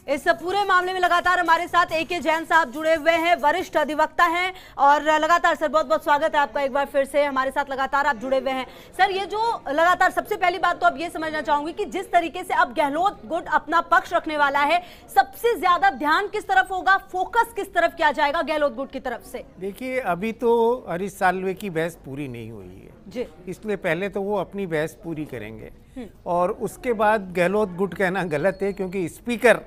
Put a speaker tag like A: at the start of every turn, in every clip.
A: इस पूरे मामले में लगातार हमारे साथ ए के जैन साहब जुड़े हुए हैं, वरिष्ठ अधिवक्ता हैं और लगातार सर बहुत बहुत स्वागत है आपका एक बार फिर से हमारे साथ लगातार आप जुड़े हुए हैं। सर ये जो लगातार सबसे पहली बात तो अब ये समझना चाहूंगी कि जिस तरीके से अब गहलोत गुट अपना पक्ष रखने वाला है, सबसे ज्यादा ध्यान किस तरफ होगा, फोकस किस तरफ किया जाएगा गहलोत गुट की तरफ से?
B: देखिए अभी तो हरीश साल्वे की बहस पूरी नहीं हुई है
A: जी,
B: इसलिए पहले तो वो अपनी बहस पूरी करेंगे और उसके बाद गहलोत गुट कहना गलत है क्योंकि स्पीकर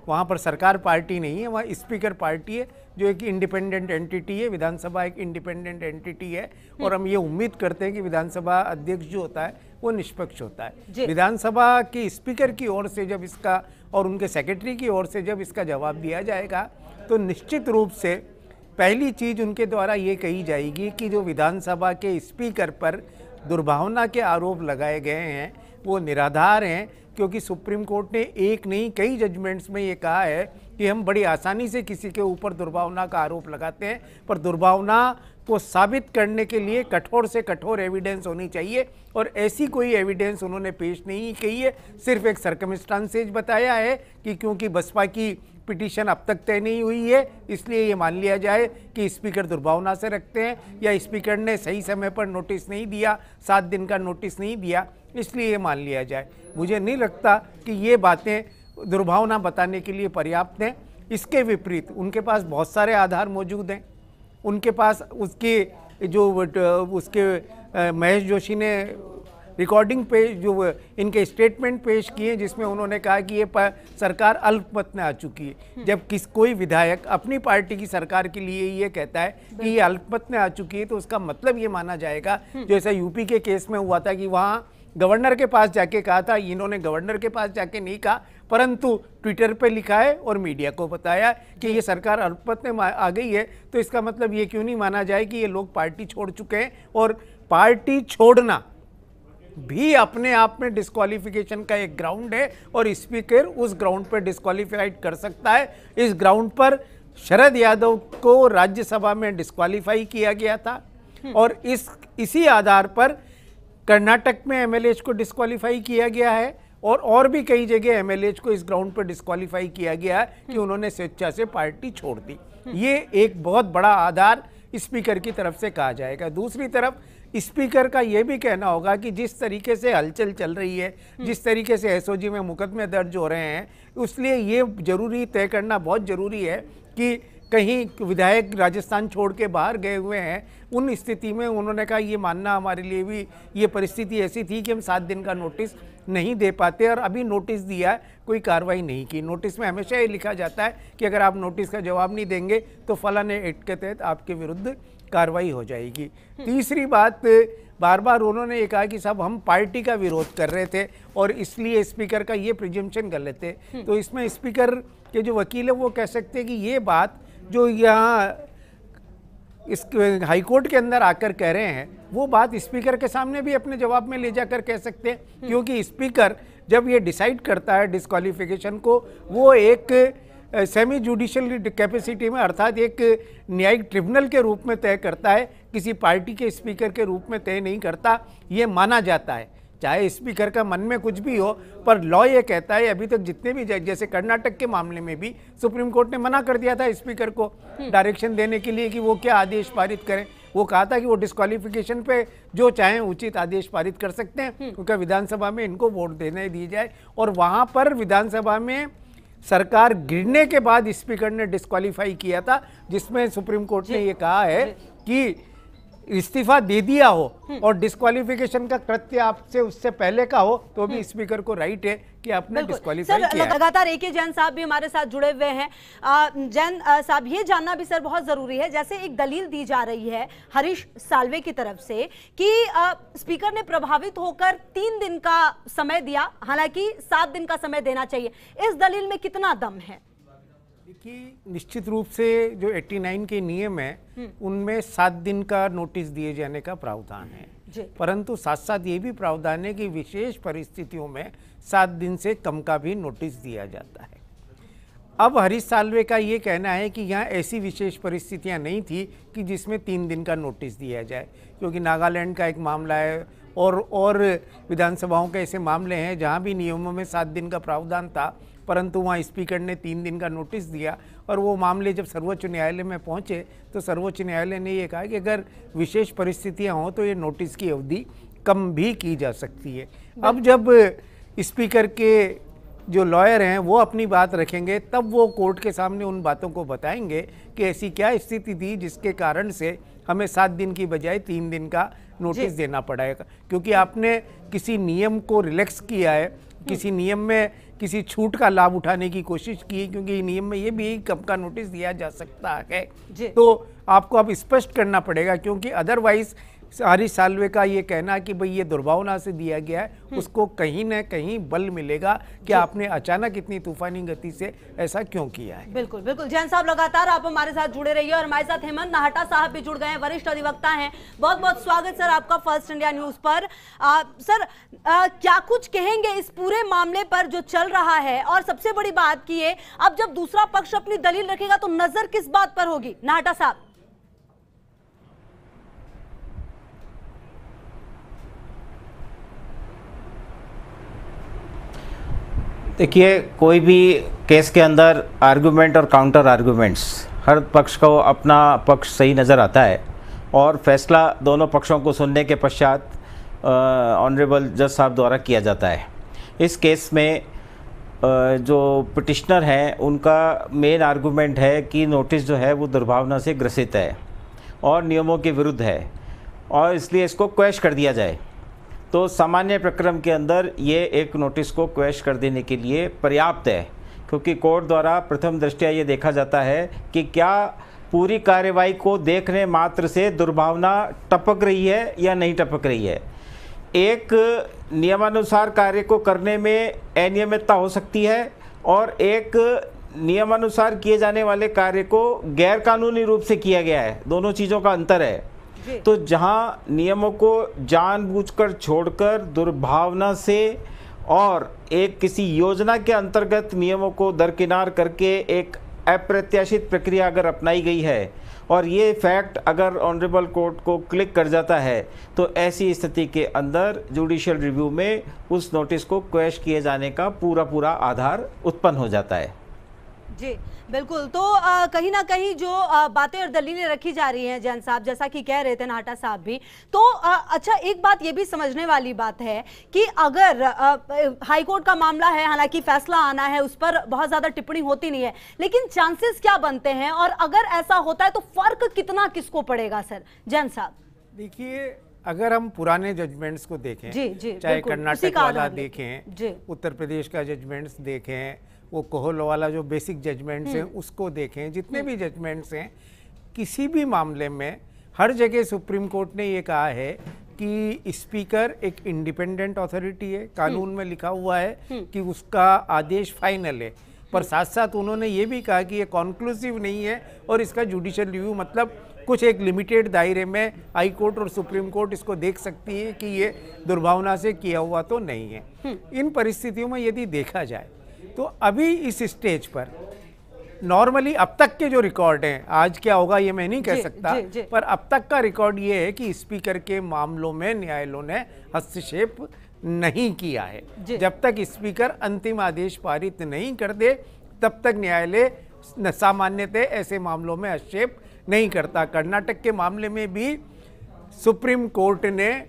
B: वहाँ पर सरकार पार्टी नहीं है, वहाँ स्पीकर पार्टी है जो एक इंडिपेंडेंट एंटिटी है। विधानसभा एक इंडिपेंडेंट एंटिटी है और हम ये उम्मीद करते हैं कि विधानसभा अध्यक्ष जो होता है वो निष्पक्ष होता है। विधानसभा के स्पीकर की ओर से जब इसका और उनके सेक्रेटरी की ओर से जब इसका जवाब दिया जाएगा तो निश्चित रूप से पहली चीज़ उनके द्वारा ये कही जाएगी कि जो विधानसभा के स्पीकर पर दुर्भावना के आरोप लगाए गए हैं वो निराधार हैं, क्योंकि सुप्रीम कोर्ट ने एक नहीं कई जजमेंट्स में ये कहा है कि हम बड़ी आसानी से किसी के ऊपर दुर्भावना का आरोप लगाते हैं, पर दुर्भावना को साबित करने के लिए कठोर से कठोर एविडेंस होनी चाहिए और ऐसी कोई एविडेंस उन्होंने पेश नहीं की है। सिर्फ एक सर्कमस्टांसेज बताया है कि क्योंकि बसपा की पिटीशन अब तक तय नहीं हुई है इसलिए ये मान लिया जाए कि स्पीकर दुर्भावना से रखते हैं या स्पीकर ने सही समय पर नोटिस नहीं दिया, 7 दिन का नोटिस नहीं दिया, इसलिए ये मान लिया जाए। मुझे नहीं लगता कि ये बातें दुर्भावना बताने के लिए पर्याप्त हैं। इसके विपरीत उनके पास बहुत सारे आधार मौजूद हैं। उनके पास उसके जो उसके महेश जोशी ने रिकॉर्डिंग पे जो इनके स्टेटमेंट पेश किए जिसमें उन्होंने कहा कि ये सरकार अल्पमत में आ चुकी है। जब कोई विधायक अपनी पार्टी की सरकार के लिए ये कहता है कि ये अल्पमत में आ चुकी है तो उसका मतलब ये माना जाएगा, जैसा यूपी के केस में हुआ था कि वहाँ गवर्नर के पास जाके कहा था, इन्होंने गवर्नर के पास जाके नहीं कहा परंतु ट्विटर पे लिखा है और मीडिया को बताया कि ये सरकार अल्पमत में आ गई है, तो इसका मतलब ये क्यों नहीं माना जाए कि ये लोग पार्टी छोड़ चुके हैं। और पार्टी छोड़ना भी अपने आप में डिस्क्वालिफिकेशन का एक ग्राउंड है और स्पीकर उस ग्राउंड पर डिस्क्वालीफाइड कर सकता है। इस ग्राउंड पर शरद यादव को राज्यसभा में डिस्क्वालीफाई किया गया था और इसी आधार पर कर्नाटक में एमएलएज को डिस्क्वालीफाई किया गया है और भी कई जगह एमएलएज को इस ग्राउंड पर डिस्क्वालीफाई किया गया है कि उन्होंने स्वेच्छा से पार्टी छोड़ दी। ये एक बहुत बड़ा आधार स्पीकर की तरफ से कहा जाएगा। दूसरी तरफ स्पीकर का ये भी कहना होगा कि जिस तरीके से हलचल चल रही है, जिस तरीके से एसओजी में मुकदमे दर्ज हो रहे हैं, इसलिए ये जरूरी तय करना बहुत ज़रूरी है कि कहीं विधायक राजस्थान छोड़ के बाहर गए हुए हैं। उन स्थिति में उन्होंने कहा ये मानना हमारे लिए भी ये परिस्थिति ऐसी थी कि हम 7 दिन का नोटिस नहीं दे पाते और अभी नोटिस दिया है, कोई कार्रवाई नहीं की। नोटिस में हमेशा ये लिखा जाता है कि अगर आप नोटिस का जवाब नहीं देंगे तो फलाने एक्ट के तहत आपके विरुद्ध कार्रवाई हो जाएगी। तीसरी बात, बार बार उन्होंने ये कहा कि साहब हम पार्टी का विरोध कर रहे थे और इसलिए स्पीकर का ये प्रिजम्पशन गलत है। तो इसमें स्पीकर के जो वकील है वो कह सकते हैं कि ये बात जो यहाँ इस हाईकोर्ट के अंदर आकर कह रहे हैं वो बात स्पीकर के सामने भी अपने जवाब में ले जाकर कह सकते हैं, क्योंकि स्पीकर जब ये डिसाइड करता है डिस्क्वालिफिकेशन को वो एक सेमी जुडिशियल कैपेसिटी में अर्थात एक न्यायिक ट्रिब्यूनल के रूप में तय करता है, किसी पार्टी के स्पीकर के रूप में तय नहीं करता। ये माना जाता है चाहे स्पीकर का मन में कुछ भी हो, पर लॉ ये कहता है अभी तक जितने भी जैसे कर्नाटक के मामले में भी सुप्रीम कोर्ट ने मना कर दिया था स्पीकर को डायरेक्शन देने के लिए कि वो क्या आदेश पारित करें। वो कहा था कि वो डिस्क्वालिफिकेशन पे जो चाहें उचित आदेश पारित कर सकते हैं, क्योंकि विधानसभा में इनको वोट देने दिए जाए। और वहाँ पर विधानसभा में सरकार गिरने के बाद स्पीकर ने डिस्क्वालीफाई किया था, जिसमें सुप्रीम कोर्ट ने ये कहा है कि इस्तीफा दे दिया हो और डिस्क्वालिफिकेशन का कृत्य आपसे उससे पहले का हो तो भी स्पीकर को राइट है कि आपने डिस्क्वालीफाई किया।
A: लगातार ए.के. जैन साहब भी हमारे साथ जुड़े हुए हैं। जैन साहब, ये जानना भी सर बहुत जरूरी है, जैसे एक दलील दी जा रही है हरीश साल्वे की तरफ से कि स्पीकर ने प्रभावित होकर 3 दिन का समय दिया, हालांकि 7 दिन का समय देना चाहिए। इस दलील में कितना दम है?
B: देखिए, निश्चित रूप से जो 89 के नियम है उनमें 7 दिन का नोटिस दिए जाने का प्रावधान है, परंतु साथ साथ ये भी प्रावधान है कि विशेष परिस्थितियों में 7 दिन से कम का भी नोटिस दिया जाता है। अब हरीश साल्वे का ये कहना है कि यहाँ ऐसी विशेष परिस्थितियाँ नहीं थी कि जिसमें 3 दिन का नोटिस दिया जाए, क्योंकि नागालैंड का एक मामला है और विधानसभाओं के ऐसे मामले हैं जहाँ भी नियमों में 7 दिन का प्रावधान था, परंतु वहाँ स्पीकर ने 3 दिन का नोटिस दिया और वो मामले जब सर्वोच्च न्यायालय में पहुँचे तो सर्वोच्च न्यायालय ने ये कहा कि अगर विशेष परिस्थितियाँ हों तो ये नोटिस की अवधि कम भी की जा सकती है। अब जब स्पीकर के जो लॉयर हैं वो अपनी बात रखेंगे तब वो कोर्ट के सामने उन बातों को बताएंगे कि ऐसी क्या स्थिति थी जिसके कारण से हमें 7 दिन की बजाय 3 दिन का नोटिस देना पड़ेगा, क्योंकि आपने किसी नियम को रिलैक्स किया है, किसी नियम में किसी छूट का लाभ उठाने की कोशिश की, क्योंकि नियम में ये भी कब का नोटिस दिया जा सकता है। तो आपको अब स्पष्ट करना पड़ेगा, क्योंकि अदरवाइज हरीश साल्वे का ये कहना कि भाई ये दुर्भावना से दिया गया है, उसको कहीं ना कहीं बल मिलेगा कि आपने अचानक इतनी तूफानी गति से ऐसा क्यों किया है।
A: बिल्कुल बिल्कुल जैन साहब, लगातार आप हमारे साथ जुड़े रहिए और हमारे साथ हेमंत नाहटा साहब भी जुड़ गए हैं, वरिष्ठ अधिवक्ता हैं। बहुत बहुत स्वागत सर आपका फर्स्ट इंडिया न्यूज पर। सर क्या कुछ कहेंगे इस पूरे मामले पर जो चल रहा है, और सबसे बड़ी बात की है अब जब दूसरा पक्ष अपनी दलील रखेगा तो नजर किस बात पर होगी? नाहटा साहब।
C: देखिए, कोई भी केस के अंदर आर्गुमेंट और काउंटर आर्गुमेंट्स, हर पक्ष को अपना पक्ष सही नज़र आता है और फैसला दोनों पक्षों को सुनने के पश्चात ऑनरेबल जज साहब द्वारा किया जाता है। इस केस में जो पिटिशनर हैं उनका मेन आर्गुमेंट है कि नोटिस जो है वो दुर्भावना से ग्रसित है और नियमों के विरुद्ध है और इसलिए इसको क्वैश कर दिया जाए। तो सामान्य प्रक्रम के अंदर ये एक नोटिस को क्वैश कर देने के लिए पर्याप्त है, क्योंकि कोर्ट द्वारा प्रथम दृष्टया ये देखा जाता है कि क्या पूरी कार्रवाई को देखने मात्र से दुर्भावना टपक रही है या नहीं टपक रही है। एक नियमानुसार कार्य को करने में अनियमितता हो सकती है और एक नियमानुसार किए जाने वाले कार्य को गैर कानूनी रूप से किया गया है, दोनों चीज़ों का अंतर है। तो जहां नियमों को जानबूझकर छोड़कर दुर्भावना से और एक किसी योजना के अंतर्गत नियमों को दरकिनार करके एक अप्रत्याशित प्रक्रिया अगर अपनाई गई है और ये फैक्ट अगर ऑनरेबल कोर्ट को क्लिक कर जाता है तो ऐसी स्थिति के अंदर जुडिशियल रिव्यू में उस नोटिस को क्वैश किए जाने का पूरा आधार उत्पन्न हो जाता है।
A: जी बिल्कुल। तो कहीं ना कहीं जो बातें और दलीलें रखी जा रही हैं जैन साहब, जैसा कि कह रहे थे नाहटा साहब भी, तो अच्छा एक बात ये भी समझने वाली बात है कि अगर हाई कोर्ट का मामला है, हालांकि फैसला आना है, उस पर बहुत ज्यादा टिप्पणी होती नहीं है, लेकिन चांसेस क्या बनते हैं और अगर ऐसा होता है तो फर्क कितना किसको पड़ेगा सर? जैन साहब
B: देखिए, अगर हम पुराने जजमेंट्स को देखें, चाहे कर्नाटक वाला देखें, उत्तर प्रदेश का जजमेंट्स देखें, वो कोहल वाला जो बेसिक जजमेंट्स हैं उसको देखें, जितने भी जजमेंट्स हैं, किसी भी मामले में हर जगह सुप्रीम कोर्ट ने ये कहा है कि स्पीकर एक इंडिपेंडेंट अथॉरिटी है, कानून में लिखा हुआ है कि उसका आदेश फाइनल है, पर साथ साथ उन्होंने ये भी कहा कि ये कॉन्क्लूसिव नहीं है और इसका जुडिशियल रिव्यू मतलब कुछ एक लिमिटेड दायरे में हाई कोर्ट और सुप्रीम कोर्ट इसको देख सकती है कि ये दुर्भावना से किया हुआ तो नहीं है। इन परिस्थितियों में यदि देखा जाए तो अभी इस स्टेज पर नॉर्मली अब तक के जो रिकॉर्ड हैं, आज क्या होगा ये मैं नहीं कह सकता, पर अब तक का रिकॉर्ड ये है कि स्पीकर के मामलों में न्यायालयों ने हस्तक्षेप नहीं किया है। जब तक स्पीकर अंतिम आदेश पारित नहीं कर दे तब तक न्यायालय सामान्यतः ऐसे मामलों में हस्तक्षेप नहीं करता। कर्नाटक के मामले में भी सुप्रीम कोर्ट ने,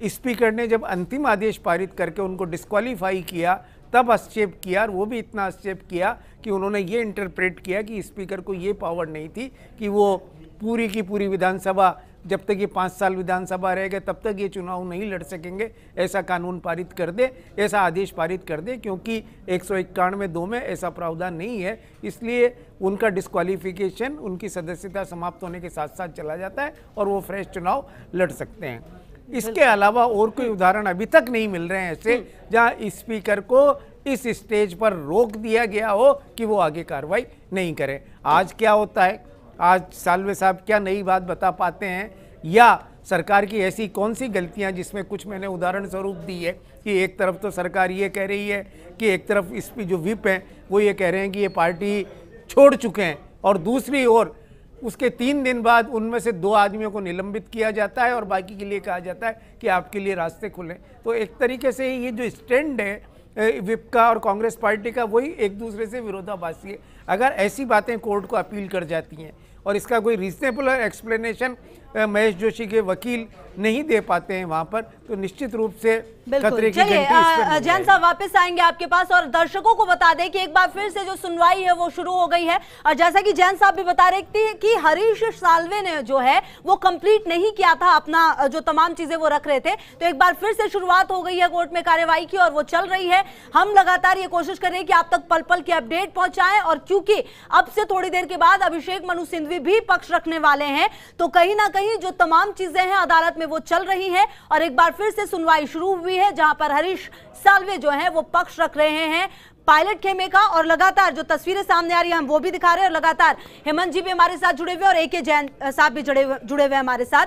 B: स्पीकर ने जब अंतिम आदेश पारित करके उनको डिस्क्वालीफाई किया तब हस्तक्षेप किया, और वो भी इतना हस्तक्षेप किया कि उन्होंने ये इंटरप्रेट किया कि स्पीकर को ये पावर नहीं थी कि वो पूरी की पूरी विधानसभा, जब तक ये 5 साल विधानसभा रहेगा तब तक ये चुनाव नहीं लड़ सकेंगे, ऐसा कानून पारित कर दे, ऐसा आदेश पारित कर दे, क्योंकि 191(2) में ऐसा प्रावधान नहीं है, इसलिए उनका डिस्क्वालिफिकेशन उनकी सदस्यता समाप्त होने के साथ साथ चला जाता है और वो फ्रेश चुनाव लड़ सकते हैं। इसके अलावा और कोई उदाहरण अभी तक नहीं मिल रहे हैं ऐसे जहां स्पीकर को इस स्टेज पर रोक दिया गया हो कि वो आगे कार्रवाई नहीं करे। आज क्या होता है, आज साल्वे साहब क्या नई बात बता पाते हैं, या सरकार की ऐसी कौन सी गलतियां जिसमें कुछ मैंने उदाहरण स्वरूप दी है कि एक तरफ तो सरकार ये कह रही है कि एक तरफ इस पर जो विप हैं वो ये कह रहे हैं कि ये पार्टी छोड़ चुके हैं, और दूसरी ओर उसके 3 दिन बाद उनमें से 2 आदमियों को निलंबित किया जाता है और बाकी के लिए कहा जाता है कि आपके लिए रास्ते खुले। तो एक तरीके से ये जो स्टैंड है विप का और कांग्रेस पार्टी का वही एक दूसरे से विरोधाभासी है। अगर ऐसी बातें कोर्ट को अपील कर जाती हैं और इसका कोई रीजनेबल एक्सप्लेनेशन महेश जोशी के वकील नहीं दे पाते हैं वहां पर, तो निश्चित रूप से खतरे की घंटी इस पर
A: जैन साहब वापस आएंगे आपके पास और दर्शकों को बता दें कि एक बार फिर से जो सुनवाई है वो शुरू हो गई है। और जैसा कि जैन साहब भी बता रहे थे कि हरीश साल्वे ने जो है वो कंप्लीट नहीं किया था अपना जो तमाम चीजें वो रख रहे थे, तो एक बार फिर से शुरुआत हो गई है कोर्ट में कार्यवाही की और वो चल रही है। हम लगातार ये कोशिश कर रहे हैं कि आप तक पल पल की अपडेट पहुंचाएं, और क्योंकि अब से थोड़ी देर के बाद अभिषेक मनु सिंघवी भी पक्ष रखने वाले हैं, तो कहीं ना कहीं जो तमाम चीजें हैं अदालत में वो चल रही है और एक बार फिर से सुनवाई शुरू हुई है जहां पर हरीश साल्वे जो है वो पक्ष रख रहे हैं पायलट खेमे का। और लगातार जो तस्वीरें सामने आ रही है हम वो भी दिखा रहे हैं, और लगातार हेमंत जी भी हमारे साथ जुड़े हुए और AK जैन साहब भी जुड़े हुए हमारे साथ।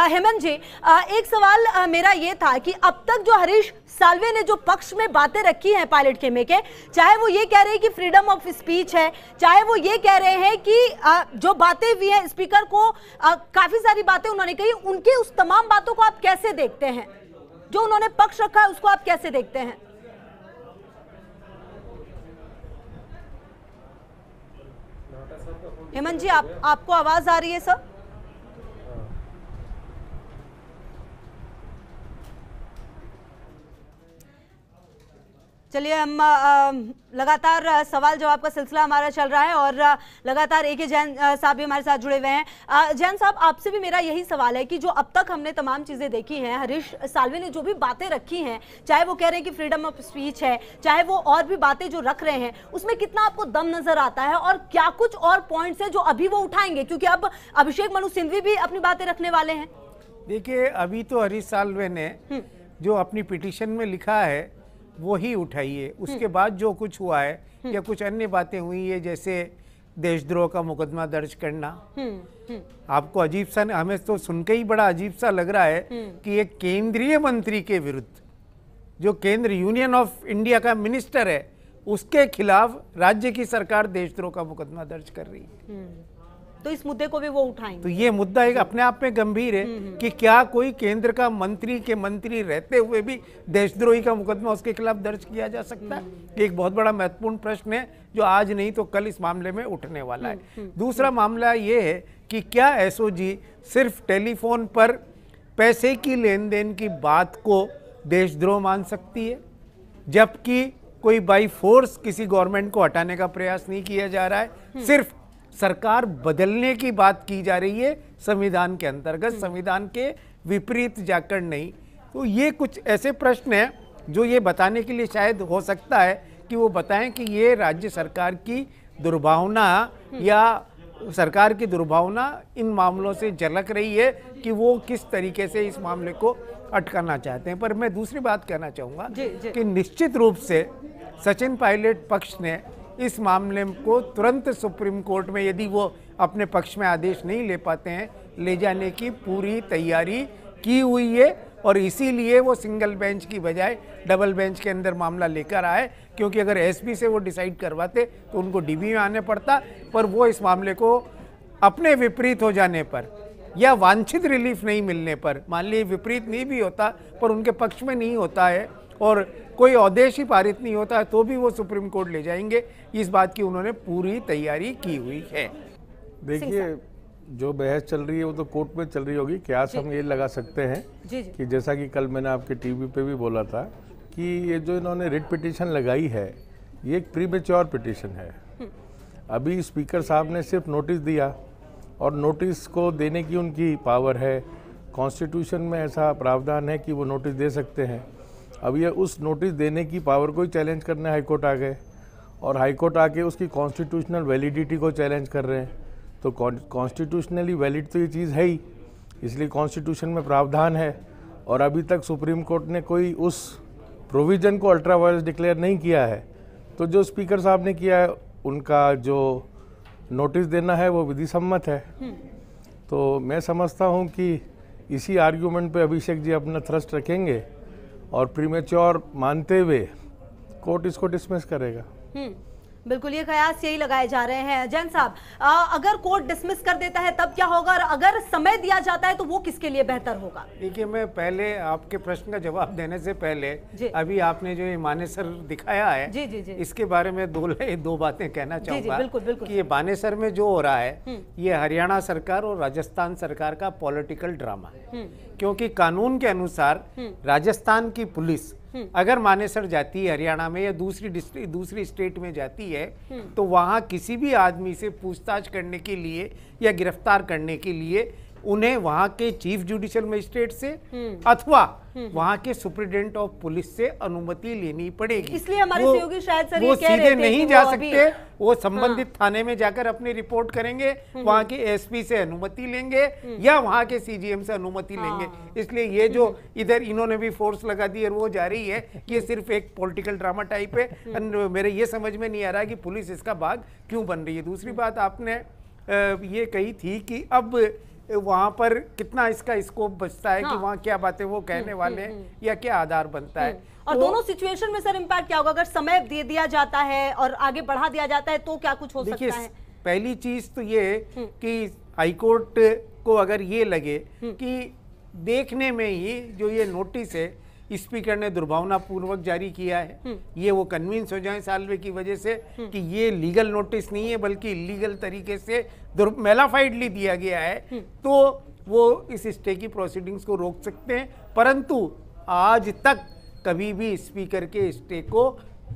A: हेमंत जी, एक सवाल मेरा ये था कि अब तक जो हरीश साल्वे ने जो पक्ष में बातें रखी हैं पायलट खेमे के, चाहे वो ये कह रहे हैं कि फ्रीडम ऑफ स्पीच है, चाहे वो ये कह रहे हैं कि जो बातें हुई हैं स्पीकर को काफी सारी बातें उन्होंने कही, उनकी उस तमाम बातों को आप कैसे देखते हैं? जो उन्होंने पक्ष रखा है उसको आप कैसे देखते हैं? हेमंत जी, आपको आवाज आ रही है सर? चलिए, हम लगातार सवाल जवाब का सिलसिला हमारा चल रहा है और लगातार AK जैन साहब भी हमारे साथ जुड़े हुए हैं। जैन साहब, आपसे भी मेरा यही सवाल है कि जो अब तक हमने तमाम चीज़ें देखी हैं, हरीश साल्वे ने जो भी बातें रखी हैं, चाहे वो कह रहे हैं कि फ्रीडम ऑफ स्पीच है, चाहे वो और भी बातें जो रख रहे हैं, उसमें कितना आपको दम नजर आता है और क्या कुछ और पॉइंट्स है जो अभी वो उठाएंगे, क्योंकि अब अभिषेक मनु सिंघवी भी अपनी बातें रखने वाले हैं?
B: देखिए, अभी तो हरीश साल्वे ने जो अपनी पिटीशन में लिखा है वो ही उठाइए, उसके बाद जो कुछ हुआ है या कुछ अन्य बातें हुई है जैसे देशद्रोह का मुकदमा दर्ज करना, आपको अजीब सा, हमें तो सुनकर ही बड़ा अजीब सा लग रहा है कि एक केंद्रीय मंत्री के विरुद्ध, जो केंद्र यूनियन ऑफ इंडिया का मिनिस्टर है, उसके खिलाफ राज्य की सरकार देशद्रोह का मुकदमा दर्ज कर रही है।
A: तो इस मुद्दे को भी वो उठाएंगे। तो
B: ये मुद्दा एक अपने आप में गंभीर है कि क्या कोई केंद्र का मंत्री रहते हुए भी देशद्रोही का मुकदमा उसके खिलाफ दर्ज किया जा सकता है? एक बहुत बड़ा महत्वपूर्ण प्रश्न है जो आज नहीं तो कल इस मामले में उठने वाला है। दूसरा मामला ये है कि क्या SOG सिर्फ टेलीफोन पर पैसे की लेन देन की बात को देशद्रोह मान सकती है, जबकि कोई बाई फोर्स किसी गवर्नमेंट को हटाने का प्रयास नहीं किया जा रहा है, सिर्फ सरकार बदलने की बात की जा रही है संविधान के अंतर्गत, संविधान के विपरीत जाकर नहीं। तो ये कुछ ऐसे प्रश्न हैं जो ये बताने के लिए शायद हो सकता है कि वो बताएं कि ये राज्य सरकार की दुर्भावना या सरकार की दुर्भावना इन मामलों से झलक रही है कि वो किस तरीके से इस मामले को अटकाना चाहते हैं। पर मैं दूसरी बात कहना चाहूँगा कि निश्चित रूप से सचिन पायलट पक्ष ने इस मामले को तुरंत सुप्रीम कोर्ट में, यदि वो अपने पक्ष में आदेश नहीं ले पाते हैं, ले जाने की पूरी तैयारी की हुई है और इसीलिए वो सिंगल बेंच की बजाय डबल बेंच के अंदर मामला लेकर आए, क्योंकि अगर SP से वो डिसाइड करवाते तो उनको DB में आने पड़ता, पर वो इस मामले को अपने विपरीत हो जाने पर या वांछित रिलीफ नहीं मिलने पर, मान लीजिए विपरीत नहीं भी होता पर उनके पक्ष में नहीं होता है और कोई आदेश ही पारित नहीं होता है, तो भी वो सुप्रीम कोर्ट ले जाएंगे। इस बात की उन्होंने पूरी तैयारी की हुई है।
D: देखिए, जो बहस चल रही है वो तो कोर्ट में चल रही होगी, क्यास हम ये लगा सकते हैं कि जैसा कि कल मैंने आपके TV पे भी बोला था कि ये जो इन्होंने रिट पिटीशन लगाई है ये एक प्रीमेच्योर पिटीशन है। अभी स्पीकर साहब ने सिर्फ नोटिस दिया और नोटिस को देने की उनकी पावर है, कॉन्स्टिट्यूशन में ऐसा प्रावधान है कि वो नोटिस दे सकते हैं। अब ये उस नोटिस देने की पावर को ही चैलेंज करने हाईकोर्ट आ गए और हाईकोर्ट आके उसकी कॉन्स्टिट्यूशनल वैलिडिटी को चैलेंज कर रहे हैं। तो कॉन्स्टिट्यूशनली वैलिड तो ये चीज़ है ही, इसलिए कॉन्स्टिट्यूशन में प्रावधान है और अभी तक सुप्रीम कोर्ट ने कोई उस प्रोविज़न को अल्ट्रा वायरस डिक्लेयर नहीं किया है। तो जो स्पीकर साहब ने किया है, उनका जो नोटिस देना है वो विधि सम्मत है। तो मैं समझता हूँ कि इसी आर्ग्यूमेंट पे अभिषेक जी अपना थ्रस्ट रखेंगे और प्रीमेच्योर मानते हुए कोर्ट इसको डिसमिस करेगा।
A: बिल्कुल, ये कयास यही लगाए जा रहे हैं। जैन साहब, अगर कोर्ट डिसमिस कर देता है तब क्या होगा, और अगर समय दिया जाता है तो वो किसके लिए बेहतर होगा?
B: देखिए, मैं पहले आपके प्रश्न का जवाब देने से पहले अभी आपने जो ये मानेसर दिखाया है, जी जी जी, इसके बारे में दो बातें कहना चाहूंगा।
A: बिल्कुल बिल्कुल।
B: कि ये बानेसर में जो हो रहा है ये हरियाणा सरकार और राजस्थान सरकार का पॉलिटिकल ड्रामा है, क्योंकि कानून के अनुसार राजस्थान की पुलिस अगर मानेसर जाती है हरियाणा में या दूसरी स्टेट में जाती है तो वहां किसी भी आदमी से पूछताछ करने के लिए या गिरफ्तार करने के लिए उन्हें वहां के चीफ जुडिशियल मजिस्ट्रेट से अथवा वहां के सुप्रिटेंडेंट ऑफ पुलिस से अनुमति लेनी पड़ेगी।
A: इसलिए हमारे सहयोगी शायद सर
B: वो सीधे नहीं जा सकते, वो संबंधित थाने में जाकर अपनी रिपोर्ट करेंगे, वहां के एसपी से अनुमति लेंगे या वहां के सीजीएम से अनुमति लेंगे। इसलिए ये जो इधर इन्होंने भी फोर्स लगा दी और वो जा रही है, ये सिर्फ एक पॉलिटिकल ड्रामा टाइप है। मेरे ये समझ में नहीं आ रहा कि पुलिस इसका भाग क्यों बन रही है। दूसरी बात आपने ये कही थी कि अब वहां पर कितना इसका स्कोप बचता है, कि वहां क्या बातें वो कहने वाले हैं या क्या आधार बनता है।
A: और तो दोनों सिचुएशन में सर इम्पैक्ट क्या होगा, अगर समय दे दिया जाता है और आगे बढ़ा दिया जाता है तो क्या कुछ हो सकता है?
B: पहली चीज तो ये कि हाईकोर्ट को अगर ये लगे कि देखने में ही जो ये नोटिस है स्पीकर ने दुर्भावना पूर्वक जारी किया है, ये वो कन्विंस हो जाए सालवे की वजह से कि ये लीगल नोटिस नहीं है बल्कि इलीगल तरीके से मेलाफाइडली दिया गया है, तो वो इस स्टे की प्रोसीडिंग्स को रोक सकते हैं। परंतु आज तक कभी भी स्पीकर के स्टे को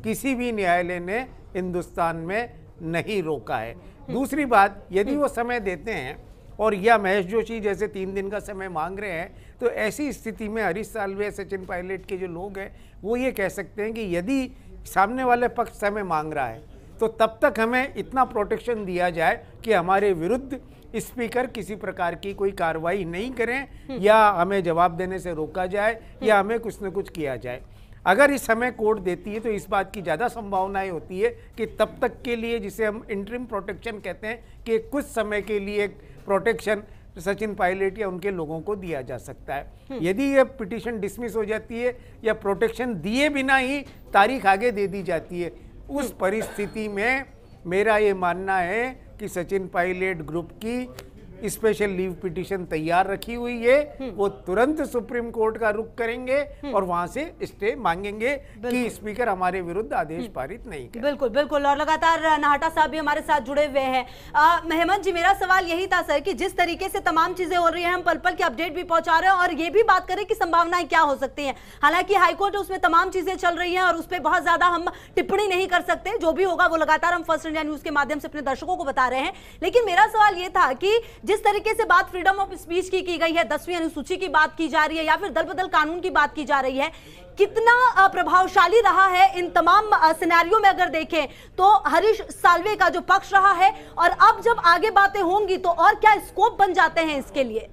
B: किसी भी न्यायालय ने हिंदुस्तान में नहीं रोका है। दूसरी बात, यदि वो समय देते हैं और या महेश जोशी जैसे 3 दिन का समय मांग रहे हैं, तो ऐसी स्थिति में हरीश साल्वे, सचिन पायलट के जो लोग हैं वो ये कह सकते हैं कि यदि सामने वाले पक्ष समय मांग रहा है तो तब तक हमें इतना प्रोटेक्शन दिया जाए कि हमारे विरुद्ध स्पीकर किसी प्रकार की कोई कार्रवाई नहीं करें या हमें जवाब देने से रोका जाए या हमें कुछ न कुछ किया जाए। अगर इस समय कोर्ट देती है तो इस बात की ज़्यादा संभावनाएं होती है कि तब तक के लिए, जिसे हम इंटरिम प्रोटेक्शन कहते हैं, कि कुछ समय के लिए प्रोटेक्शन सचिन पायलट या उनके लोगों को दिया जा सकता है। यदि ये पिटीशन डिसमिस हो जाती है या प्रोटेक्शन दिए बिना ही तारीख आगे दे दी जाती है, उस परिस्थिति में मेरा ये मानना है कि सचिन पायलट ग्रुप की स्पेशल लीव पिटीशन तैयार रखी हुई है, वो तुरंत सुप्रीम कोर्ट का रुख करेंगे और वहां से स्टे मांगेंगे कि स्पीकर हमारे विरुद्ध आदेश पारित नहीं करे।
A: बिल्कुल बिल्कुल। और लगातार नाहटा साहब भी हमारे साथ जुड़े हुए हैं। हेमंत जी, मेरा सवाल यही था सर कि जिस तरीके से तमाम चीजें हो रही हैं, हम पल पल के अपडेट भी पहुंचा रहे हैं और ये भी बात करें कि संभावनाएं क्या हो सकती हैं। हालांकि हाईकोर्ट उसमें तमाम चीजें चल रही हैं और उस पर बहुत ज्यादा हम टिप्पणी नहीं कर सकते, जो भी होगा वो लगातार हम फर्स्ट इंडिया न्यूज के माध्यम से अपने दर्शकों को बता रहे हैं। लेकिन मेरा सवाल ये था कि जिस तरीके से बात फ्रीडम ऑफ स्पीच की गई है, 10वीं अनुसूची की बात की जा रही है या फिर दल बदल कानून की बात की जा रही है, कितना प्रभावशाली रहा है इन तमाम सिनेरियो में अगर देखें तो हरीश साल्वे का जो पक्ष रहा है, और अब जब आगे बातें होंगी तो और क्या स्कोप बन जाते हैं इसके लिए?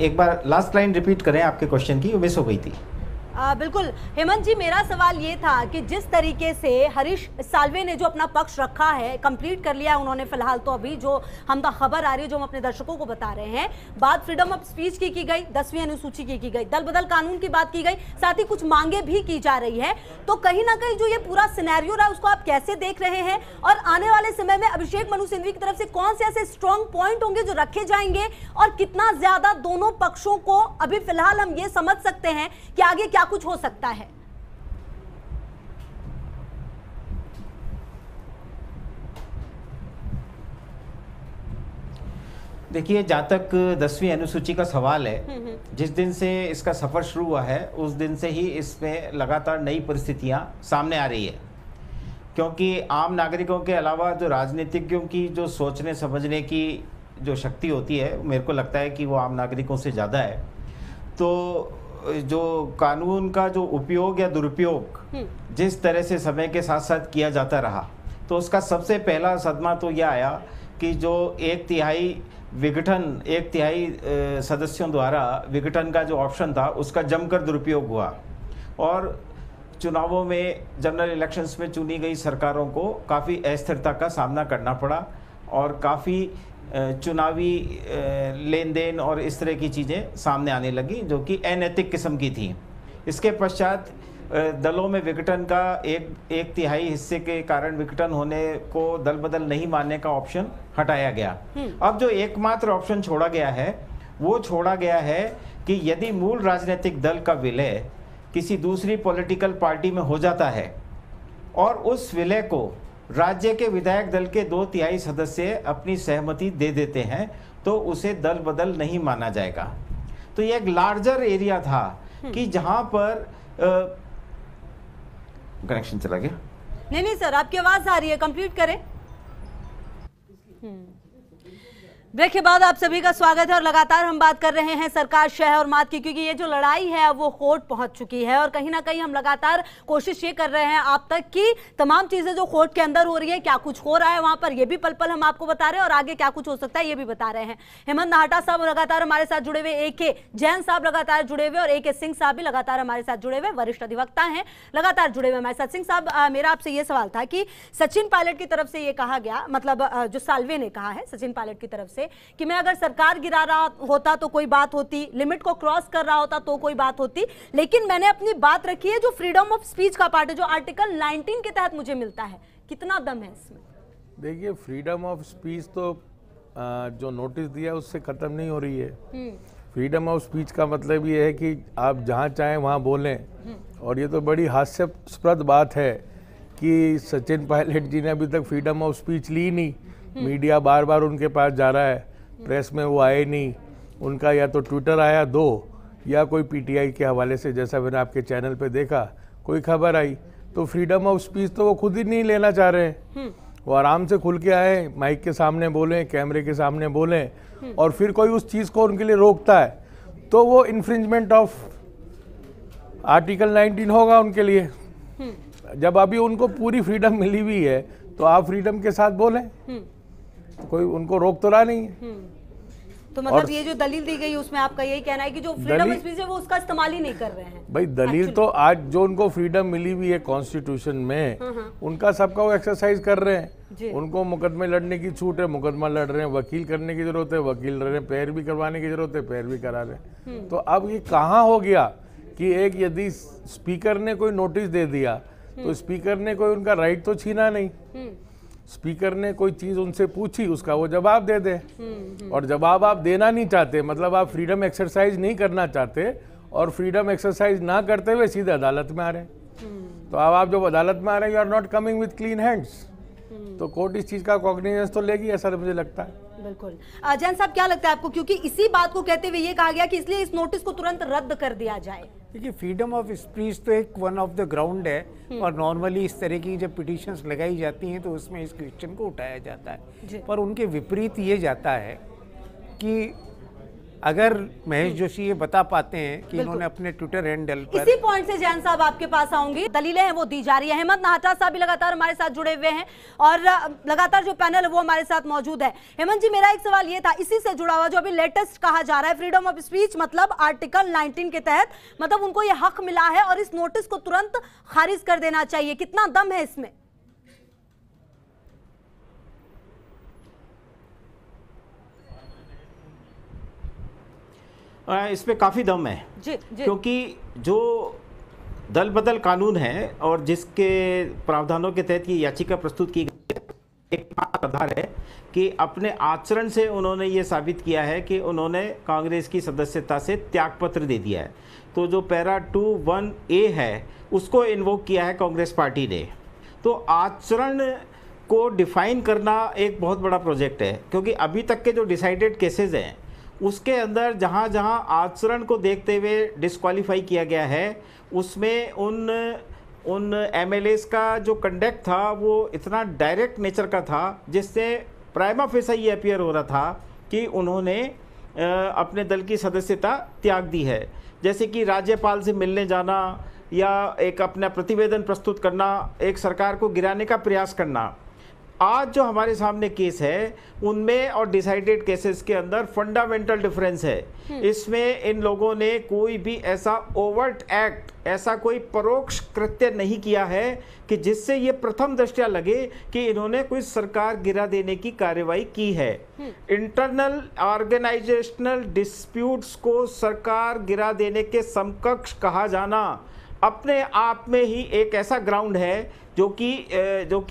C: एक बार लास्ट लाइन रिपीट करें आपके क्वेश्चन की, मिस हो गई थी।
A: बिल्कुल हेमंत जी, मेरा सवाल ये था कि जिस तरीके से हरीश साल्वे ने जो अपना पक्ष रखा है, कंप्लीट कर लिया उन्होंने फिलहाल, तो अभी जो हम तो खबर आ रही है जो हम अपने दर्शकों को बता रहे हैं, बात फ्रीडम ऑफ स्पीच की गई, 10वीं अनुसूची की गई, दल बदल कानून की बात की गई, साथ ही कुछ मांगे भी की जा रही है, तो कहीं ना कहीं जो ये पूरा सिनेरियो रहा उसको आप कैसे देख रहे हैं? और आने वाले समय में अभिषेक मनु सिंघवी की तरफ से कौन से ऐसे स्ट्रॉन्ग पॉइंट होंगे जो रखे जाएंगे और कितना ज्यादा दोनों पक्षों को अभी फिलहाल हम ये समझ सकते हैं कि आगे क्या कुछ हो सकता है?
C: देखिए, जहां तक 10वीं अनुसूची का सवाल है, जिस दिन से इसका सफर शुरू हुआ है उस दिन से ही इसमें लगातार नई परिस्थितियां सामने आ रही है, क्योंकि आम नागरिकों के अलावा जो राजनीतिज्ञों की जो सोचने समझने की जो शक्ति होती है, मेरे को लगता है कि वो आम नागरिकों से ज़्यादा है। तो जो कानून का जो उपयोग या दुरुपयोग जिस तरह से समय के साथ साथ किया जाता रहा, तो उसका सबसे पहला सदमा तो यह आया कि जो 1/3 सदस्यों द्वारा विघटन का जो ऑप्शन था उसका जमकर दुरुपयोग हुआ और चुनावों में, जनरल इलेक्शंस में चुनी गई सरकारों को काफ़ी अस्थिरता का सामना करना पड़ा और काफ़ी चुनावी लेन देन और इस तरह की चीज़ें सामने आने लगी जो कि अनैतिक किस्म की थी। इसके पश्चात दलों में विघटन का एक तिहाई हिस्से के कारण विघटन होने को दल बदल नहीं मानने का ऑप्शन हटाया गया। अब जो एकमात्र ऑप्शन छोड़ा गया है वो छोड़ा गया है कि यदि मूल राजनीतिक दल का विलय किसी दूसरी पॉलिटिकल पार्टी में हो जाता है और उस विलय को राज्य के विधायक दल के 2/3 सदस्य अपनी सहमति दे देते हैं तो उसे दल बदल नहीं माना जाएगा। तो ये एक लार्जर एरिया था कि जहां पर कनेक्शन चला गया।
A: नहीं सर, आपकी आवाज आ रही है, कंप्लीट करें। ब्रेक के बाद आप सभी का स्वागत है और लगातार हम बात कर रहे हैं सरकार शह और मात की, क्योंकि ये जो लड़ाई है वो कोर्ट पहुंच चुकी है और कहीं ना कहीं हम लगातार कोशिश ये कर रहे हैं आप तक कि तमाम चीजें जो कोर्ट के अंदर हो रही है, क्या कुछ हो रहा है वहां पर, ये भी पल पल हम आपको बता रहे हैं और आगे क्या कुछ हो सकता है ये भी बता रहे हैं। हेमंत नाहटा साहब लगातार हमारे साथ जुड़े हुए, AK जैन साहब लगातार जुड़े हुए और AK सिंह साहब भी लगातार हमारे साथ जुड़े हुए, वरिष्ठ अधिवक्ता हैं, लगातार जुड़े हुए हमारे साथ। सिंह साहब, मेरा आपसे ये सवाल था कि सचिन पायलट की तरफ से ये कहा गया, मतलब जो साल्वे ने कहा है सचिन पायलट की तरफ से कि मैं अगर सरकार गिरा रहा होता तो कोई बात होती, लिमिट को क्रॉस कर रहा होता तो कोई बात होती, लेकिन मैंने अपनी बात रखी है जो फ्रीडम ऑफ स्पीच का पार्ट है, जो आर्टिकल 19 के तहत मुझे मिलता है। कितना दम है इसमें? देखिए,
D: फ्रीडम ऑफ स्पीच तो जो नोटिस दिया उससे खत्म नहीं हो रही है। फ्रीडम ऑफ स्पीच का मतलब ये है कि आप जहाँ चाहें वहाँ बोलें, और ये तो बड़ी हास्यास्पद बात है कि सचिन पायलट जी ने अभी तक फ्रीडम ऑफ स्पीच ली नहीं। मीडिया बार बार उनके पास जा रहा है, प्रेस में वो आए नहीं, उनका या तो ट्विटर आया 2 या कोई PTI के हवाले से, जैसा मैंने आपके चैनल पे देखा, कोई खबर आई। तो फ्रीडम ऑफ स्पीच तो वो खुद ही नहीं लेना चाह रहे हैं। वो आराम से खुल के आए, माइक के सामने बोलें, कैमरे के सामने बोलें, और फिर कोई उस चीज़ को उनके लिए रोकता है तो वो इन्फ्रिंजमेंट ऑफ आर्टिकल 19 होगा उनके लिए। जब अभी उनको पूरी फ्रीडम मिली हुई है तो आप फ्रीडम के साथ बोलें, कोई उनको रोक तो रहा नहीं है।
A: तो मतलब ये जो दलील दी गई उसमें आपका यही कहना है कि जो फ्रीडम ऑफ स्पीच है वो उसका इस्तेमाल ही नहीं कर रहे हैं।
D: भाई दलील तो आज जो उनको फ्रीडम मिली हुई है कॉन्स्टिट्यूशन में, उनका सबका वो एक्सरसाइज कर रहे हैं। उनको मुकदमे लड़ने की छूट है, मुकदमा लड़ रहे हैं, वकील करने की जरूरत है, वकील लड़ रहे हैं, पैर भी करवाने की जरूरत है, पैर भी करा रहे हैं। तो अब ये कहाँ हो गया कि एक यदि स्पीकर ने कोई नोटिस दे दिया तो स्पीकर ने कोई उनका राइट तो छीना नहीं। स्पीकर ने कोई चीज उनसे पूछी, उसका वो जवाब दे दे, और जवाब आप देना नहीं चाहते, मतलब आप फ्रीडम एक्सरसाइज नहीं करना चाहते, और फ्रीडम एक्सरसाइज ना करते हुए सीधे अदालत में आ रहे हैं। तो अब आप जब अदालत में आ रहे हैं, you are not coming with clean hands. तो कोर्ट इस चीज का कॉग्निजेंस तो लेगी, ऐसा मुझे लगता है।
A: बिल्कुल। जैन साहब, क्या लगता है आपको, क्योंकि इसी बात को कहते हुए ये कहा गया कि इसलिए इस नोटिस को तुरंत रद्द कर दिया जाए?
B: देखिए, फ्रीडम ऑफ स्पीच तो एक वन ऑफ द ग्राउंड है, और नॉर्मली इस तरह की जब पिटीशंस लगाई जाती हैं तो उसमें इस क्वेश्चन को उठाया जाता है। पर उनके विपरीत ये जाता है कि अगर महेश जोशी ये बता पाते हैं कि इन्होंने अपने ट्विटर हैंडल पर,
A: इसी पॉइंट से जैन साहब आपके पास आऊंगी, दलीलें हैं वो दी जा रही है। हेमंत नाहटा साहब भी लगातार हमारे साथ जुड़े हुए हैं और लगातार जो पैनल है वो हमारे साथ मौजूद है। हेमंत जी, मेरा एक सवाल ये था इसी से जुड़ा हुआ, जो अभी लेटेस्ट कहा जा रहा है फ्रीडम ऑफ स्पीच मतलब आर्टिकल 19 के तहत, मतलब उनको ये हक मिला है और इस नोटिस को तुरंत खारिज कर देना चाहिए, कितना दम है इसमें?
C: इसमें काफ़ी दम है
A: जी।
C: क्योंकि जो दल बदल कानून है और जिसके प्रावधानों के तहत ये याचिका प्रस्तुत की गई, एक आधार है कि अपने आचरण से उन्होंने ये साबित किया है कि उन्होंने कांग्रेस की सदस्यता से त्यागपत्र दे दिया है। तो जो पैरा 2(1)(a) है उसको इन्वोक किया है कांग्रेस पार्टी ने। तो आचरण को डिफाइन करना एक बहुत बड़ा प्रोजेक्ट है, क्योंकि अभी तक के जो डिसाइडेड केसेस हैं उसके अंदर जहाँ जहाँ आचरण को देखते हुए डिस्क्वालीफाई किया गया है, उसमें उन MLAs का जो कंडक्ट था वो इतना डायरेक्ट नेचर का था जिससे प्राइमा फेसा ये अपीयर हो रहा था कि उन्होंने अपने दल की सदस्यता त्याग दी है। जैसे कि राज्यपाल से मिलने जाना या एक अपना प्रतिवेदन प्रस्तुत करना, एक सरकार को गिराने का प्रयास करना, आज जो हमारे सामने केस है उनमें और डिसाइडेड केसेस के अंदर फंडामेंटल डिफरेंस है। इसमें इन लोगों ने कोई भी ऐसा ओवर्ट एक्ट, ऐसा कोई परोक्ष कृत्य नहीं किया है कि जिससे ये प्रथम दृष्टया लगे कि इन्होंने कोई सरकार गिरा देने की कार्रवाई की है। इंटरनल ऑर्गेनाइजेशनल डिस्प्यूट्स को सरकार गिरा देने के समकक्ष कहा जाना अपने आप में ही एक ऐसा ग्राउंड है जो कि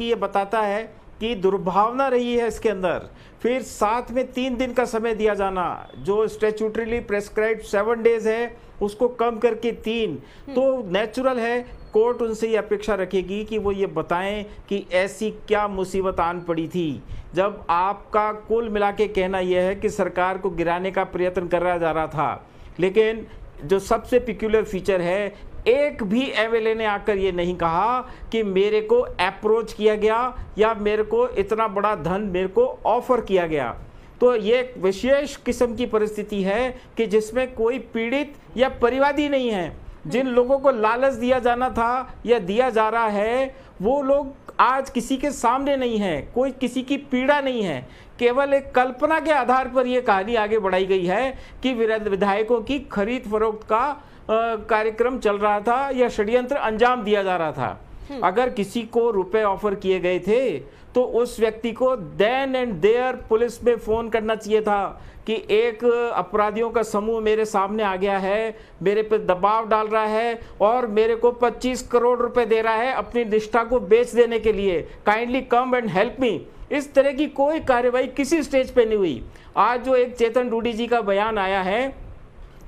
C: ये बताता है कि दुर्भावना रही है इसके अंदर। फिर साथ में 3 दिन का समय दिया जाना, जो स्टैट्यूटरीली प्रेस्क्राइब्ड 7 डेज है उसको कम करके 3, तो नेचुरल है कोर्ट उनसे ये अपेक्षा रखेगी कि वो ये बताएं कि ऐसी क्या मुसीबत आन पड़ी थी जब आपका कुल मिला के कहना यह है कि सरकार को गिराने का प्रयत्न करा जा रहा था। लेकिन जो सबसे पिक्यूलर फीचर है, एक भी एमएलए ने आकर ये नहीं कहा कि मेरे को अप्रोच किया गया या मेरे को इतना बड़ा धन मेरे को ऑफर किया गया। तो ये एक विशेष किस्म की परिस्थिति है कि जिसमें कोई पीड़ित या परिवादी नहीं है। जिन लोगों को लालच दिया जाना था या दिया जा रहा है वो लोग आज किसी के सामने नहीं है, कोई किसी की पीड़ा नहीं है। केवल एक कल्पना के आधार पर यह कहानी आगे बढ़ाई गई है कि विधायकों की खरीद फरोख्त का कार्यक्रम चल रहा था या षड्यंत्र अंजाम दिया जा रहा था। अगर किसी को रुपए ऑफर किए गए थे तो उस व्यक्ति को देन एंड देयर पुलिस में फोन करना चाहिए था कि एक अपराधियों का समूह मेरे सामने आ गया है, मेरे पे दबाव डाल रहा है और मेरे को 25 करोड़ रुपए दे रहा है अपनी निष्ठा को बेच देने के लिए, kindly come and help me. इस तरह की कोई कार्रवाई किसी स्टेज पे नहीं हुई। आज जो एक चेतन डूडी जी का बयान आया है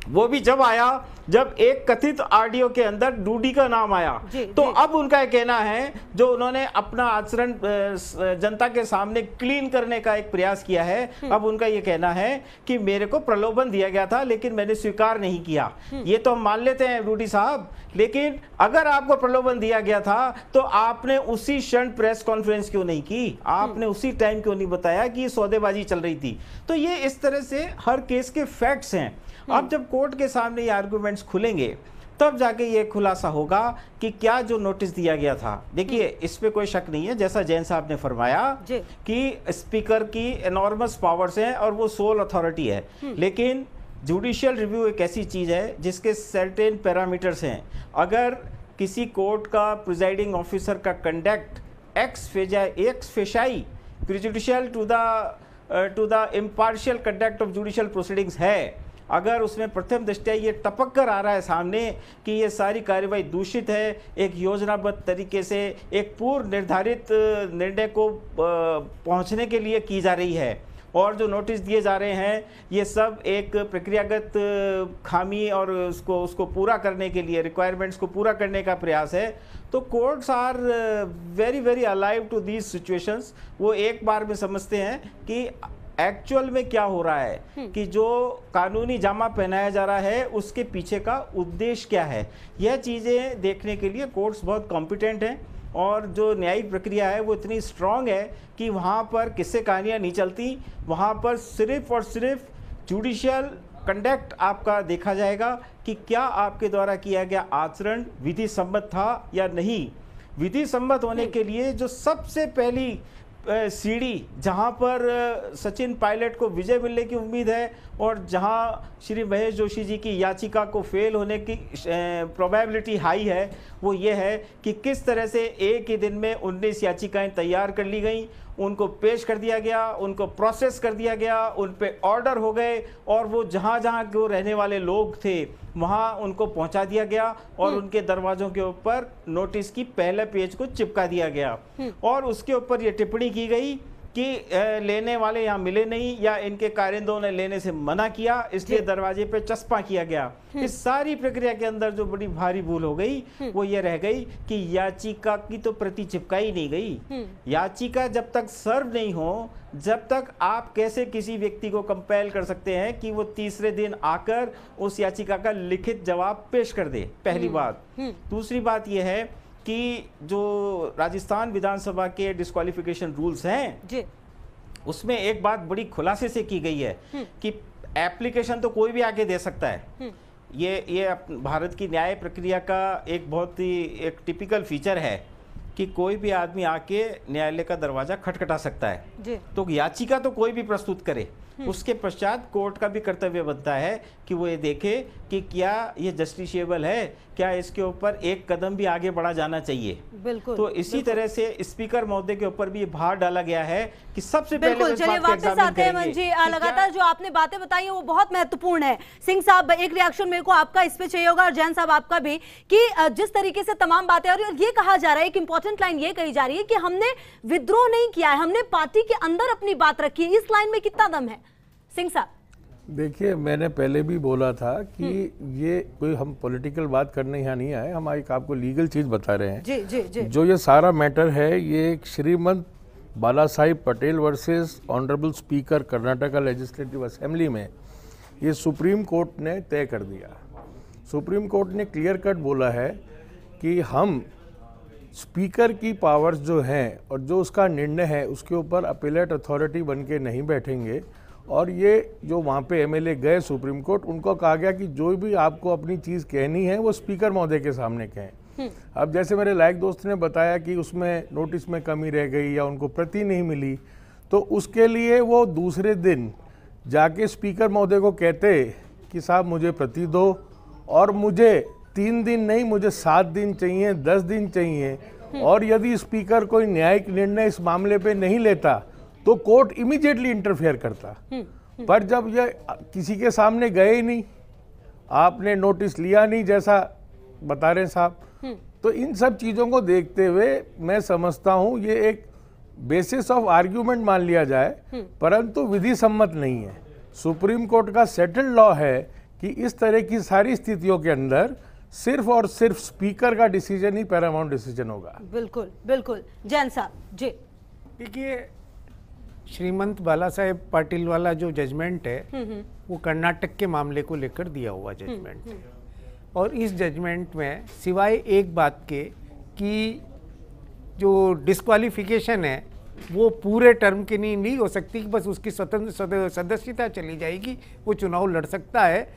C: वो भी जब आया जब एक कथित ऑडियो के अंदर डूडी का नाम आया, तो अब उनका कहना है जो उन्होंने अपना आचरण जनता के सामने क्लीन करने का एक प्रयास किया है, अब उनका ये कहना है कि मेरे को प्रलोभन दिया गया था लेकिन मैंने स्वीकार नहीं किया। ये तो हम मान लेते हैं डूडी साहब, लेकिन अगर आपको प्रलोभन दिया गया था तो आपने उसी क्षण प्रेस कॉन्फ्रेंस क्यों नहीं की, आपने उसी टाइम क्यों नहीं बताया कि सौदेबाजी चल रही थी। तो ये इस तरह से हर केस के फैक्ट्स हैं। अब जब कोर्ट के सामने ये आर्गुमेंट्स खुलेंगे तब जाके ये खुलासा होगा कि क्या जो नोटिस दिया गया था। देखिए इस पे कोई शक नहीं है, जैसा जैन साहब ने फरमाया कि स्पीकर की एनॉर्मस पावर्स हैं और वो सोल अथॉरिटी है, लेकिन जुडिशियल रिव्यू एक ऐसी चीज है जिसके सर्टेन पैरामीटर्स हैं। अगर किसी कोर्ट का प्रिजाइडिंग ऑफिसर का conduct ex facie prejudicial to the impartial conduct of judicial proceedings है, अगर उसमें प्रथम दृष्टया ये टपक कर आ रहा है सामने कि ये सारी कार्रवाई दूषित है, एक योजनाबद्ध तरीके से एक पूर्व निर्धारित निर्णय को पहुंचने के लिए की जा रही है और जो नोटिस दिए जा रहे हैं ये सब एक प्रक्रियागत खामी और उसको पूरा करने के लिए रिक्वायरमेंट्स को पूरा करने का प्रयास है, तो courts are very very alive to these situations. वो एक बार में समझते हैं कि एक्चुअल में क्या हो रहा है, कि जो कानूनी जामा पहनाया जा रहा है उसके पीछे का उद्देश्य क्या है। यह चीज़ें देखने के लिए कोर्ट्स बहुत कॉम्पिटेंट हैं और जो न्यायिक प्रक्रिया है वो इतनी स्ट्रांग है कि वहाँ पर किससे कहानियाँ नहीं चलती, वहाँ पर सिर्फ और सिर्फ जुडिशियल कंडक्ट आपका देखा जाएगा कि क्या आपके द्वारा किया गया आचरण विधि सम्मत था या नहीं। विधि सम्मत होने के लिए जो सबसे पहली सीढ़ी जहां पर सचिन पायलट को विजय मिलने की उम्मीद है और जहां श्री महेश जोशी जी की याचिका को फेल होने की प्रोबेबिलिटी हाई है, वो ये है कि किस तरह से एक ही दिन में 19 याचिकाएं तैयार कर ली गई, उनको पेश कर दिया गया, उनको प्रोसेस कर दिया गया, उन पे ऑर्डर हो गए और वो जहां जहां के रहने वाले लोग थे वहां उनको पहुंचा दिया गया और उनके दरवाजों के ऊपर नोटिस की पहले पेज को चिपका दिया गया और उसके ऊपर ये टिप्पणी की गई कि लेने वाले यहाँ मिले नहीं या इनके कारिंदों ने लेने से मना किया, इसलिए दरवाजे पे चस्पा किया गया। इस सारी प्रक्रिया के अंदर जो बड़ी भारी भूल हो गई वो ये रह गई कि याचिका की तो प्रति चिपकाई नहीं गई। याचिका जब तक सर्व नहीं हो, जब तक आप कैसे किसी व्यक्ति को कंपेल कर सकते हैं कि वो तीसरे दिन आकर उस याचिका का लिखित जवाब पेश कर दे, पहली बात। दूसरी बात यह है कि जो राजस्थान विधानसभा के डिस्क्वालिफिकेशन रूल्स हैं उसमें एक बात बड़ी खुलासे से की गई है कि एप्लीकेशन तो कोई भी आके दे सकता है। ये भारत की न्याय प्रक्रिया का एक बहुत ही एक टिपिकल फीचर है कि कोई भी आदमी आके न्यायालय का दरवाजा खटखटा सकता है। तो याचिका तो कोई भी प्रस्तुत करे, उसके पश्चात कोर्ट का भी कर्तव्य बनता है कि वो ये देखे कि क्या ये जस्टिशिएबल है, क्या इसके ऊपर एक कदम भी आगे बढ़ा जाना चाहिए।
A: बिल्कुल।
C: तो इसी तरह से स्पीकर महोदय के ऊपर भी भार डाला गया है कि सबसे
A: पहले चलिए वापस आते हैं मन जी, लगातार जो आपने बातें बताई हैं वो बहुत महत्वपूर्ण है। सिंह साहब, एक रिएक्शन मेरे को आपका इस पे चाहिए होगा और जैन साहब आपका भी, कि जिस तरीके से तमाम बातें और ये कहा जा रहा है, एक इंपॉर्टेंट लाइन ये कही जा रही है कि हमने विद्रोह नहीं किया है, हमने पार्टी के अंदर अपनी बात रखी है। इस लाइन में कितना दम है सिंह साहब?
D: देखिए, मैंने पहले भी बोला था कि ये कोई हम पॉलिटिकल बात करने यहाँ नहीं आए, हम एक आपको लीगल चीज बता रहे हैं।
A: जी।
D: जो ये सारा मैटर है, ये Shrimant Bala Sahib Patel versus honourable speaker Karnataka legislative assembly में ये सुप्रीम कोर्ट ने तय कर दिया। सुप्रीम कोर्ट ने क्लियर कट बोला है कि हम स्पीकर की पावर्स जो हैं और जो उसका निर्णय है उसके ऊपर अपीलेट अथॉरिटी बन के नहीं बैठेंगे। और ये जो वहाँ पे एमएलए गए सुप्रीम कोर्ट, उनको कहा गया कि जो भी आपको अपनी चीज़ कहनी है वो स्पीकर महोदय के सामने कहें। अब जैसे मेरे लायक दोस्त ने बताया कि उसमें नोटिस में कमी रह गई या उनको प्रति नहीं मिली, तो उसके लिए वो दूसरे दिन जाके स्पीकर महोदय को कहते कि साहब मुझे प्रति दो, और मुझे 3 दिन नहीं, मुझे 7 दिन चाहिए, 10 दिन चाहिए। और यदि स्पीकर कोई न्यायिक निर्णय इस मामले पे नहीं लेता तो कोर्ट इमीडिएटली इंटरफेयर करता। पर जब ये किसी के सामने गए ही नहीं, आपने नोटिस लिया नहीं जैसा बता रहे साहब, तो इन सब चीज़ों को देखते हुए मैं समझता हूँ ये एक बेसिस ऑफ आर्ग्यूमेंट मान लिया जाए, परंतु विधि सम्मत नहीं है। सुप्रीम कोर्ट का सेटल्ड लॉ है कि इस तरह की सारी स्थितियों के अंदर सिर्फ और सिर्फ स्पीकर का डिसीजन ही पैरामाउंट डिसीजन होगा।
A: बिल्कुल बिल्कुल। जैन साहब जी,
B: देखिए, श्रीमंत बाला साहेब पाटिल वाला जो जजमेंट है वो कर्नाटक के मामले को लेकर दिया हुआ जजमेंट है। और इस जजमेंट में सिवाय एक बात के कि जो डिस्क्वालिफिकेशन है वो पूरे टर्म के लिए नहीं हो सकती, कि बस उसकी स्वतंत्र सदस्यता चली जाएगी, वो चुनाव लड़ सकता है।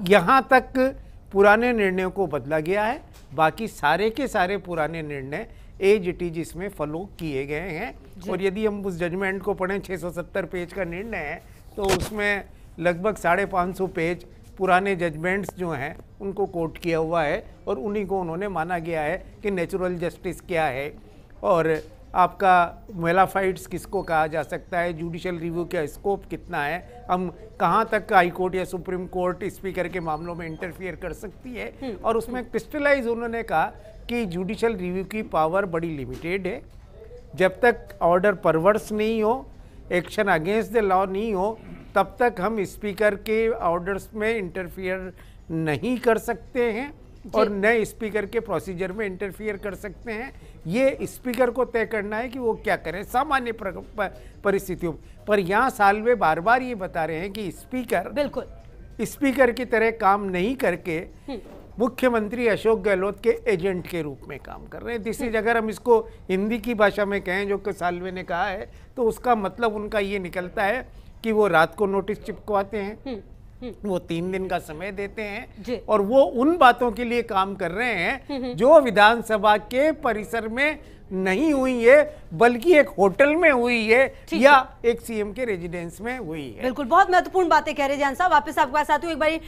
B: यहाँ तक पुराने निर्णयों को बदला गया है, बाकी सारे के सारे पुराने निर्णय एज इट इज इसमें फॉलो किए गए हैं। और यदि हम उस जजमेंट को पढ़ें, 670 पेज का निर्णय है, तो उसमें लगभग 550 पेज पुराने जजमेंट्स जो हैं उनको कोट किया हुआ है, और उन्हीं को उन्होंने माना गया है कि नेचुरल जस्टिस क्या है, और आपका मेलाफाइड्स किसको कहा जा सकता है, जुडिशियल रिव्यू का स्कोप कितना है, हम कहाँ तक हाई कोर्ट या सुप्रीम कोर्ट स्पीकर के मामलों में इंटरफियर कर सकती है। और उसमें क्रिस्टलाइज उन्होंने कहा कि जुडिशियल रिव्यू की पावर बड़ी लिमिटेड है। जब तक ऑर्डर परवर्स नहीं हो, एक्शन अगेंस्ट द लॉ नहीं हो, तब तक हम स्पीकर के ऑर्डर्स में इंटरफियर नहीं कर सकते हैं और नए स्पीकर के प्रोसीजर में इंटरफियर कर सकते हैं। ये स्पीकर को तय करना है कि वो क्या करें सामान्य परिस्थितियों पर। यहाँ सालवे बार बार ये बता रहे हैं कि स्पीकर बिल्कुल स्पीकर की तरह काम नहीं करके मुख्यमंत्री अशोक गहलोत के एजेंट के रूप में काम कर रहे हैं। दिस इज, अगर हम इसको हिंदी की भाषा में कहें जो कि सालवे ने कहा है, तो उसका मतलब उनका ये निकलता है कि वो रात को नोटिस चिपकवाते हैं, वो 3 दिन का समय देते हैं, और वो उन बातों के लिए काम कर रहे हैं जो विधानसभा के परिसर में नहीं हुई है, बल्कि एक होटल में हुई है या एक सीएम के रेजिडेंस में हुई है।
A: बिल्कुल, बहुत महत्वपूर्ण बातें कह रहे हैं जैन साहब। वापस आपके पास आती हूँ एक बारी।